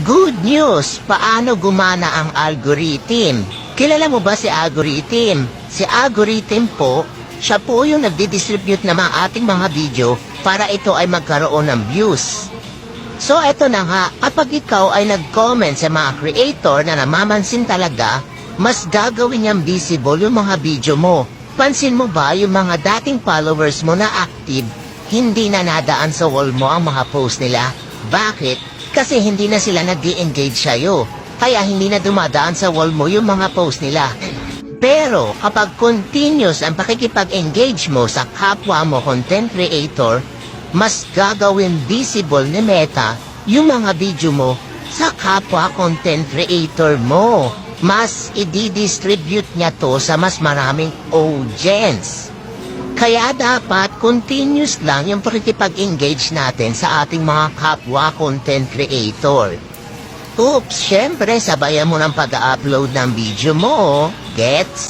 Good news! Paano gumana ang algorithm? Kilala mo ba si algorithm? Si algorithm po, siya po yung nagdi-distribute ng mga ating mga video para ito ay magkaroon ng views. So eto na nga, kapag ikaw ay nag-comment sa mga creator na namamansin talaga, mas gagawin niyang visible yung mga video mo. Pansin mo ba yung mga dating followers mo na active, hindi na nadaan sa wall mo ang mga post nila? Bakit? Kasi hindi na sila nag-i-engage sa'yo. Kaya hindi na dumadaan sa wall mo yung mga post nila. Pero kapag continuous ang pakikipag-engage mo sa kapwa mo content creator, mas gagawin visible ni Meta yung mga video mo sa kapwa content creator mo. Mas i-distribute niya to sa mas maraming audience. Kaya dapat continuous lang yung pakikipag-engage natin sa ating mga kapwa content creator. Oops, syempre sabayan mo ng pag-upload ng video mo, gets?